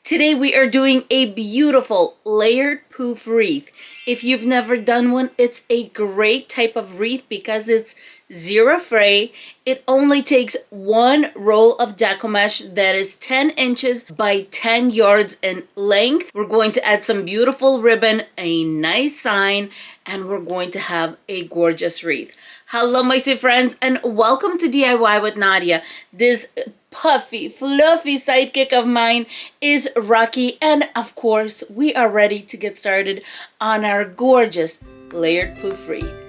Today we are doing a beautiful layered poof wreath. If you've never done one, it's a great type of wreath because it's zero fray. It only takes one roll of Deco mesh that is 10 inches by 10 yards in length. We're going to add some beautiful ribbon, a nice sign, and we're going to have a gorgeous wreath. Hello my sweet friends, and welcome to DIY with Nadia. This puffy, fluffy sidekick of mine is Rocky, and of course we are ready to get started on our gorgeous layered poof wreath.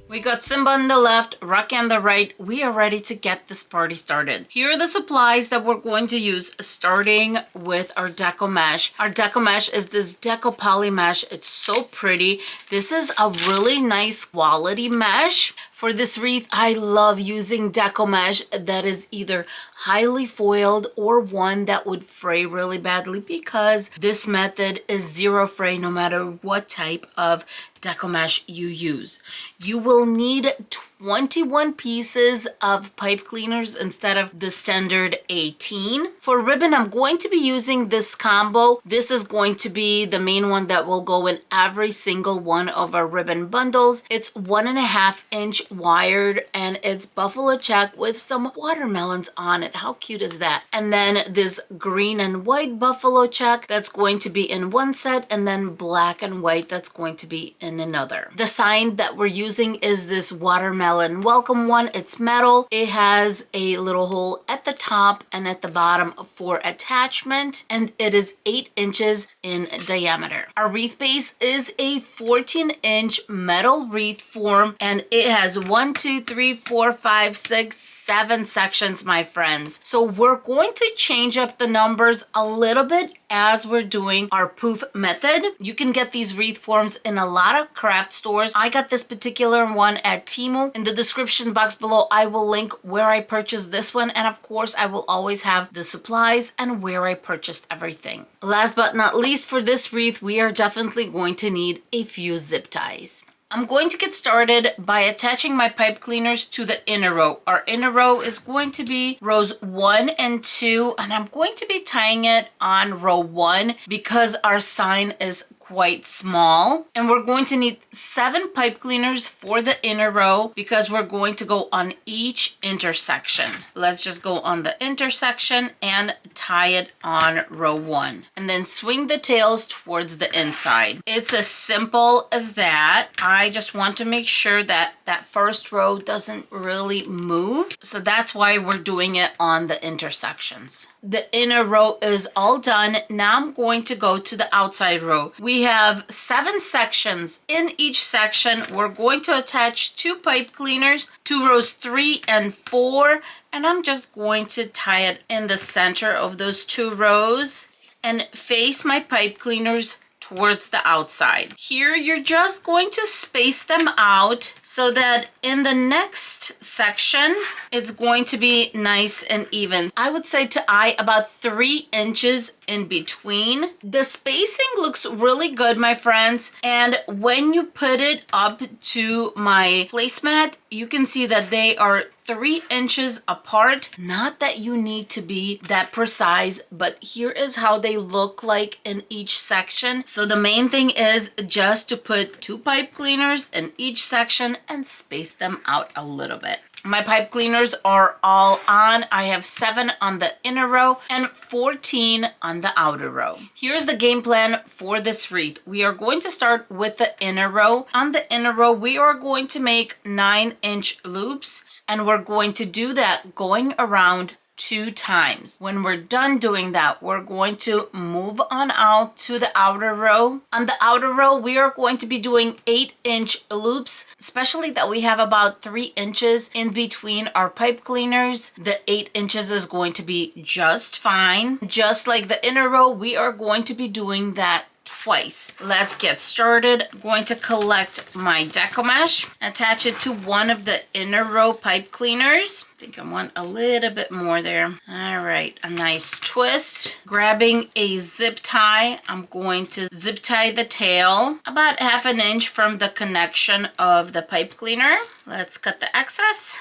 We got Simba on the left, Rocky on the right. We are ready to get this party started. Here are the supplies that we're going to use, starting with our Deco mesh. Our Deco mesh is this Deco poly mesh. It's so pretty. This is a really nice quality mesh. For this wreath, I love using Deco mesh that is either highly foiled or one that would fray really badly, because this method is zero fray no matter what type of Deco mesh you use. You will need 21 pieces of pipe cleaners instead of the standard 18. For ribbon, I'm going to be using this combo. This is going to be the main one that will go in every single one of our ribbon bundles. It's 1.5 inch wired, and it's buffalo check with some watermelons on it. How cute is that? And then this green and white buffalo check that's going to be in one set, and then black and white that's going to be in another. The sign that we're using is this watermelon welcome one. It's metal. It has a little hole at the top and at the bottom for attachment, and it is 8 inches in diameter. Our wreath base is a 14-inch metal wreath form, and it has 1, 2, 3, 4, 5, 6, 7 sections, my friends. So we're going to change up the numbers a little bit as we're doing our poof method. You can get these wreath forms in a lot of craft stores. I got this particular one at Temu. In the description box below, I will link where I purchased this one, and of course I will always have the supplies and where I purchased everything. Last but not least, for this wreath, we are definitely going to need a few zip ties. I'm going to get started by attaching my pipe cleaners to the inner row. Our inner row is going to be rows 1 and 2, and I'm going to be tying it on row 1 because our sign is quite small, and we're going to need 7 pipe cleaners for the inner row because we're going to go on each intersection. Let's just go on the intersection and tie it on row 1, and then swing the tails towards the inside. It's as simple as that. I just want to make sure that that first row doesn't really move, so that's why we're doing it on the intersections. The inner row is all done. Now I'm going to go to the outside row. We have 7 sections. In each section, we're going to attach 2 pipe cleaners to rows 3 and 4, and I'm just going to tie it in the center of those 2 rows and face my pipe cleaners towards the outside. Here, you're just going to space them out so that in the next section, it's going to be nice and even. I would say to eye about 3 inches in between. The spacing looks really good, my friends, and when you put it up to my placemat, you can see that they are 3 inches apart. Not that you need to be that precise, but here is how they look like in each section. So the main thing is just to put 2 pipe cleaners in each section and space them out a little bit. My pipe cleaners are all on. I have 7 on the inner row and 14 on the outer row. Here's the game plan for this wreath. We are going to start with the inner row. On the inner row, we are going to make 9-inch loops, and we're going to do that going around 2 times. When we're done doing that, we're going to move on out to the outer row. On the outer row, we are going to be doing 8-inch loops, especially that we have about 3 inches in between our pipe cleaners. The 8 inches is going to be just fine. Just like the inner row, we are going to be doing that twice. Let's get started. I'm going to collect my Deco mesh, attach it to one of the inner row pipe cleaners. I think I want a little bit more there. All right, a nice twist. Grabbing a zip tie, I'm going to zip tie the tail about 1/2 inch from the connection of the pipe cleaner. Let's cut the excess.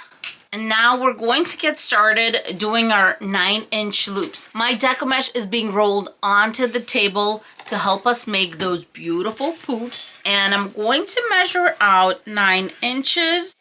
And now we're going to get started doing our 9-inch loops. My Deco mesh is being rolled onto the table to help us make those beautiful poofs. And I'm going to measure out 9 inches.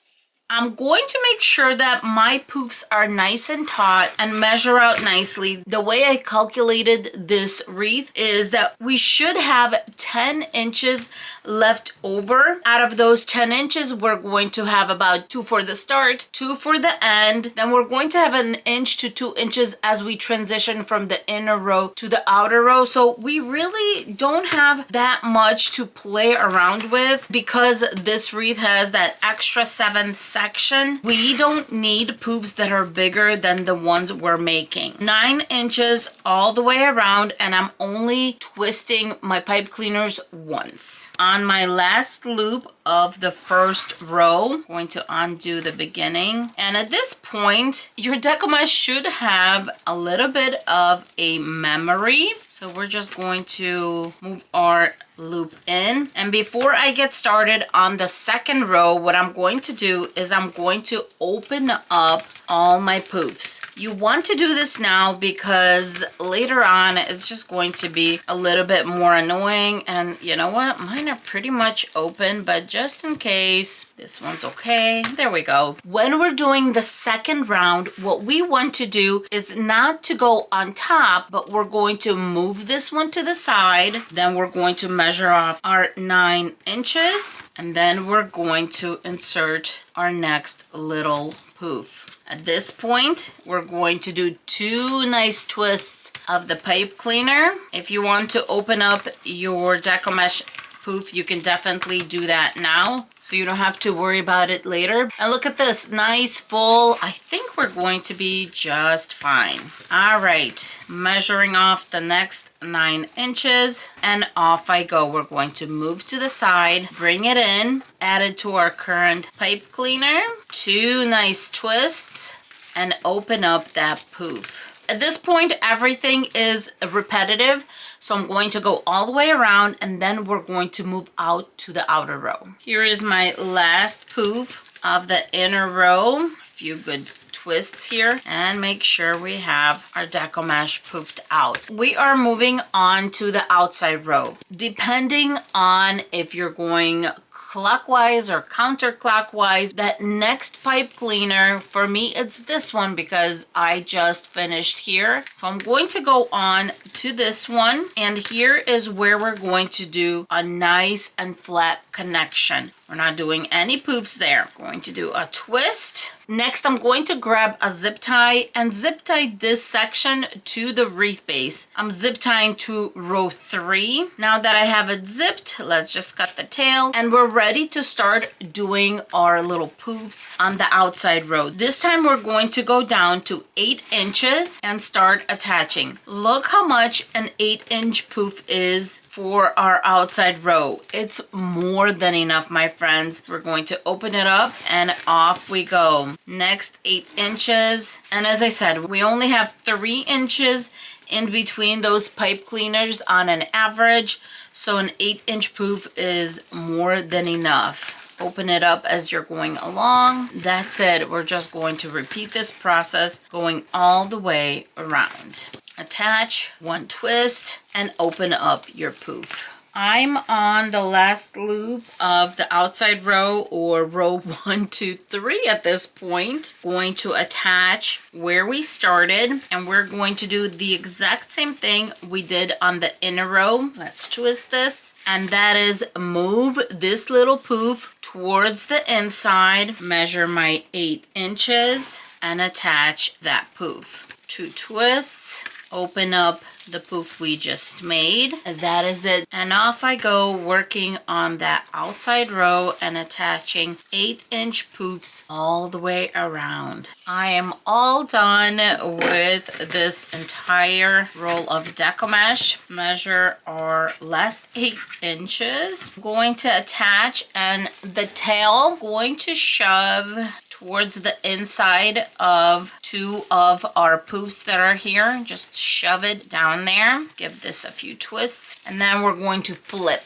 I'm going to make sure that my poofs are nice and taut and measure out nicely. The way I calculated this wreath is that we should have 10 inches left over. Out of those 10 inches, we're going to have about 2 for the start, 2 for the end. Then we're going to have 1 inch to 2 inches as we transition from the inner row to the outer row. So we really don't have that much to play around with because this wreath has that extra 7th section. We don't need poofs that are bigger than the ones we're making. 9 inches all the way around, and I'm only twisting my pipe cleaners once. On my last loop of the first row, I'm going to undo the beginning. And at this point, your Deco mesh should have a little bit of a memory. So we're just going to move our loop in. And before I get started on the second row, what I'm going to do is I'm going to open up all my poofs. You want to do this now because later on it's just going to be a little bit more annoying. And you know what? Mine are pretty much open, but just in case, this one's okay. There we go. When we're doing the second round, what we want to do is not to go on top, but we're going to move this one to the side. Then we're going to measure off our 9 inches, and then we're going to insert our next little poof. At this point, we're going to do 2 nice twists of the pipe cleaner. If you want to open up your Deco mesh poof, you can definitely do that now, so you don't have to worry about it later. And look at this, nice full. I think we're going to be just fine. All right, measuring off the next 9 inches, and off I go. We're going to move to the side, bring it in, add it to our current pipe cleaner, 2 nice twists, and open up that poof. At this point, everything is repetitive. So I'm going to go all the way around, and then we're going to move out to the outer row. Here is my last poof of the inner row. A few good twists here, and make sure we have our Deco mesh poofed out. We are moving on to the outside row. Depending on if you're going clockwise or counterclockwise, that next pipe cleaner, for me it's this one because I just finished here. So I'm going to go on to this one, and here is where we're going to do a nice and flat connection. We're not doing any poofs there. I'm going to do a twist. Next, I'm going to grab a zip tie and zip tie this section to the wreath base. I'm zip tying to row 3. Now that I have it zipped, let's just cut the tail, and we're ready to start doing our little poofs on the outside row. This time we're going to go down to 8 inches and start attaching. Look how much an 8-inch poof is for our outside row. It's more than enough, my friends. We're going to open it up, and off we go. Next 8 inches, and as I said, we only have 3 inches in between those pipe cleaners on an average, so an 8-inch poof is more than enough. Open it up as you're going along. That's it. We're just going to repeat this process going all the way around. Attach, 1 twist, and open up your poof. I'm on the last loop of the outside row, or row 1, 2, 3 at this point. Going to attach where we started, and we're going to do the exact same thing we did on the inner row. Let's twist this, and that is move this little poof towards the inside, measure my 8 inches, and attach that poof. 2 twists, open up the poof we just made. That is it. And off I go working on that outside row and attaching 8-inch poofs all the way around. I am all done with this entire roll of Deco mesh. Measure our last 8 inches. I'm going to attach, and the tail going to shove towards the inside of 2 of our poofs that are here. Just shove it down there. Give this a few twists, and then we're going to flip.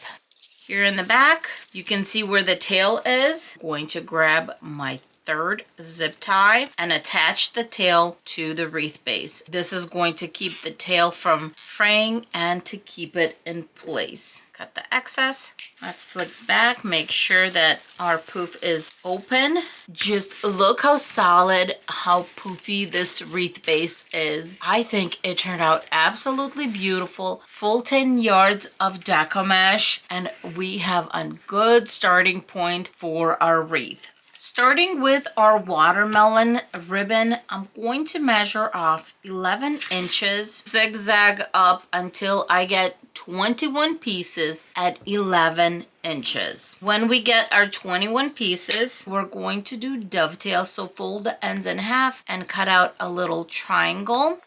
Here in the back, you can see where the tail is. I'm going to grab my 3rd zip tie and attach the tail to the wreath base. This is going to keep the tail from fraying and to keep it in place. Cut the excess. Let's flip back, make sure that our poof is open. Just look how solid, how poofy this wreath base is. I think it turned out absolutely beautiful. Full 10 yards of Deco mesh, and we have a good starting point for our wreath. Starting with our watermelon ribbon, I'm going to measure off 11 inches, zigzag up until I get 21 pieces at 11 inches. When we get our 21 pieces, we're going to do dovetails. So fold the ends in half and cut out a little triangle.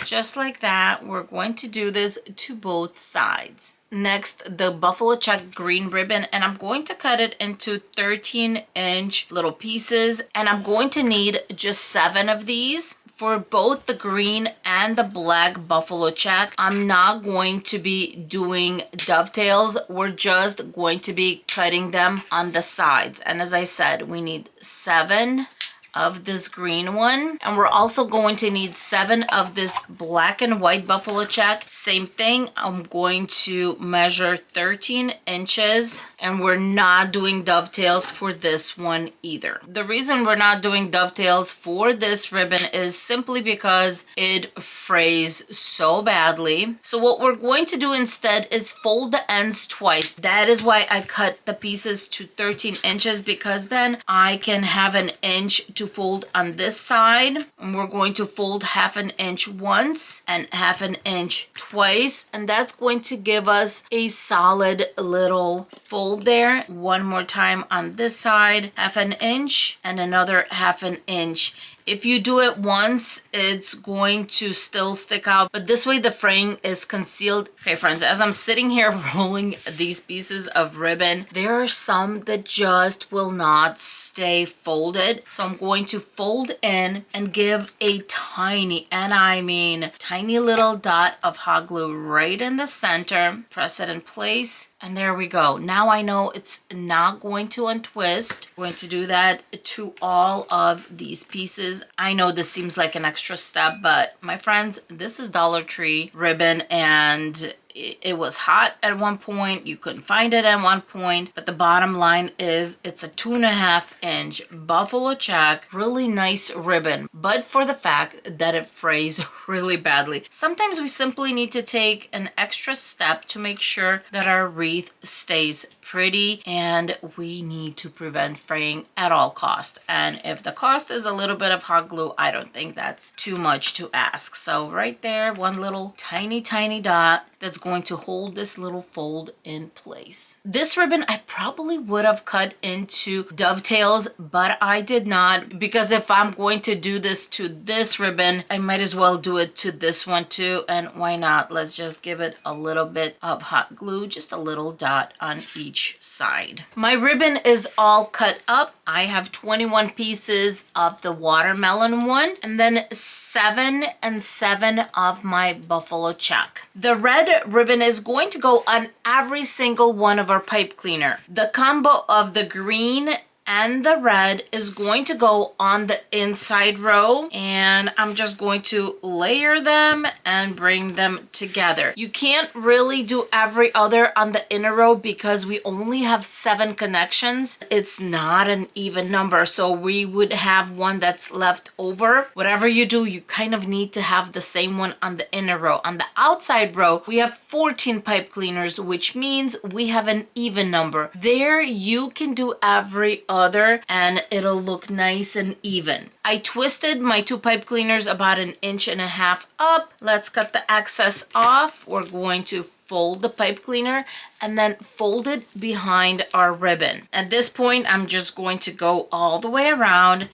Just like that, we're going to do this to both sides. Next, the buffalo check green ribbon, and I'm going to cut it into 13-inch little pieces, and I'm going to need just 7 of these for both the green and the black buffalo check. I'm not going to be doing dovetails. We're just going to be cutting them on the sides. And as I said, we need 7 of this green one, and we're also going to need 7 of this black and white buffalo check. Same thing, I'm going to measure 13 inches, and we're not doing dovetails for this one either. The reason we're not doing dovetails for this ribbon is simply because it frays so badly. So what we're going to do instead is fold the ends twice. That is why I cut the pieces to 13 inches, because then I can have an inch to fold on this side, and we're going to fold 1/2 inch once and 1/2 inch twice, and that's going to give us a solid little fold there. One more time on this side, 1/2 inch and another 1/2 inch. If you do it once, it's going to still stick out, but this way the fraying is concealed. Okay, friends, as I'm sitting here rolling these pieces of ribbon, there are some that just will not stay folded. So I'm going to fold in and give a tiny, and I mean tiny little dot of hot glue right in the center. Press it in place. And there we go. Now I know it's not going to untwist. I'm going to do that to all of these pieces. I know this seems like an extra step, but my friends, this is Dollar Tree ribbon, and it was hot at one point. You couldn't find it at one point, but the bottom line is it's a 2.5 inch buffalo check, really nice ribbon, but for the fact that it frays really badly. Sometimes we simply need to take an extra step to make sure that our wreath stays pretty, and we need to prevent fraying at all costs. And if the cost is a little bit of hot glue, I don't think that's too much to ask. So right there, one little tiny dot that's going to hold this little fold in place. This ribbon I probably would have cut into dovetails, but I did not, because if I'm going to do this to this ribbon, I might as well do it to this one too. And why not? Let's just give it a little bit of hot glue, just a little dot on each side. My ribbon is all cut up. I have 21 pieces of the watermelon one, and then 7 and 7 of my buffalo check. The red ribbon is going to go on every single one of our pipe cleaner. The combo of the green and the red is going to go on the inside row, and I'm just going to layer them and bring them together. You can't really do every other on the inner row because we only have 7 connections. It's not an even number, so we would have one that's left over. Whatever you do, you kind of need to have the same one on the inner row. On the outside row, we have 14 pipe cleaners, which means we have an even number. There you can do every other and it'll look nice and even. I twisted my 2 pipe cleaners about 1.5 inches up. Let's cut the excess off. We're going to fold the pipe cleaner and then fold it behind our ribbon. At this point, I'm just going to go all the way around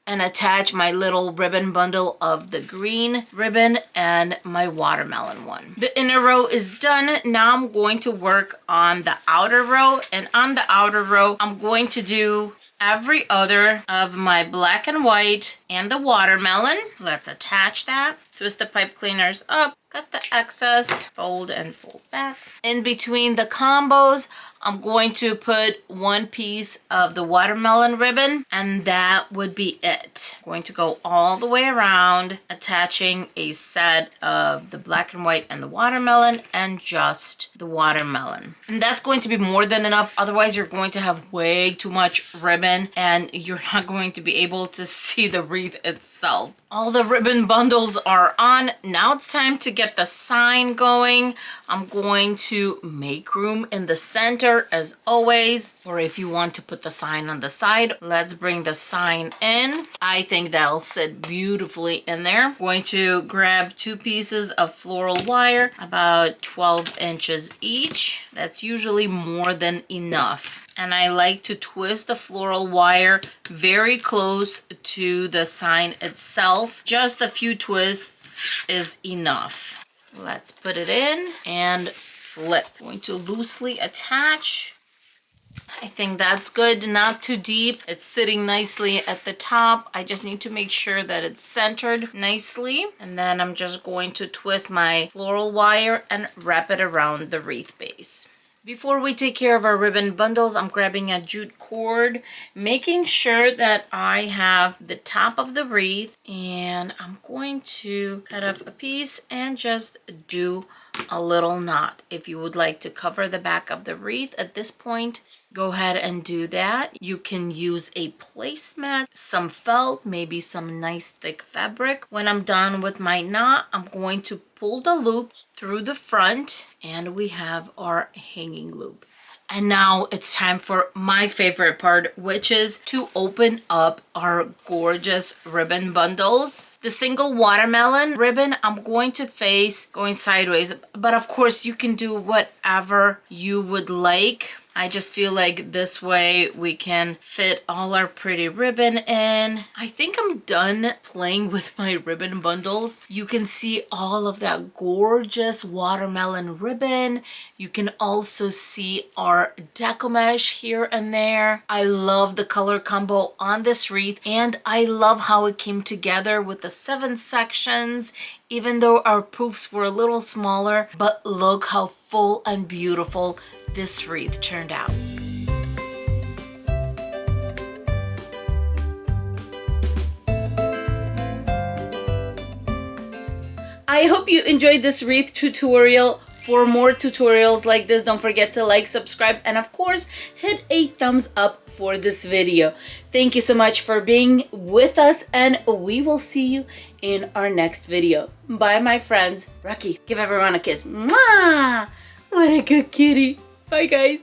and attach my little ribbon bundle of the green ribbon and my watermelon one. The inner row is done. Now I'm going to work on the outer row, and on the outer row, I'm going to do every other of my black and white and the watermelon. Let's attach that. Twist the pipe cleaners up, cut the excess, fold and fold back. In between the combos, I'm going to put 1 piece of the watermelon ribbon, and that would be it. I'm going to go all the way around, attaching a set of the black and white and the watermelon and just the watermelon. And that's going to be more than enough. Otherwise, you're going to have way too much ribbon and you're not going to be able to see the wreath itself. All the ribbon bundles are on. Now it's time to get the sign going. I'm going to make room in the center as always, or if you want to put the sign on the side, let's bring the sign in. I think that'll sit beautifully in there. I'm going to grab 2 pieces of floral wire, about 12 inches each. That's usually more than enough. And I like to twist the floral wire very close to the sign itself. Just a few twists is enough. Let's put it in and flip. I'm going to loosely attach. I think that's good, not too deep. It's sitting nicely at the top. I just need to make sure that it's centered nicely. And then I'm just going to twist my floral wire and wrap it around the wreath base. Before we take care of our ribbon bundles, I'm grabbing a jute cord, making sure that I have the top of the wreath, and I'm going to cut off a piece and just do a little knot. If you would like to cover the back of the wreath at this point, go ahead and do that. You can use a placemat, some felt, maybe some nice thick fabric. When I'm done with my knot, I'm going to pull the loop through the front and we have our hanging loop. And now it's time for my favorite part, which is to open up our gorgeous ribbon bundles. The single watermelon ribbon, I'm going to face going sideways, but of course you can do whatever you would like. I just feel like this way we can fit all our pretty ribbon in. I think I'm done playing with my ribbon bundles. You can see all of that gorgeous watermelon ribbon. You can also see our deco mesh here and there. I love the color combo on this wreath, and I love how it came together with the 7 sections, even though our poofs were a little smaller. But look how full and beautiful this wreath turned out. I hope you enjoyed this wreath tutorial. For more tutorials like this, don't forget to like, subscribe, and of course, hit a thumbs up for this video. Thank you so much for being with us, and we will see you in our next video. Bye, my friends. Rocky, give everyone a kiss. Mwah! What a good kitty. Bye, guys.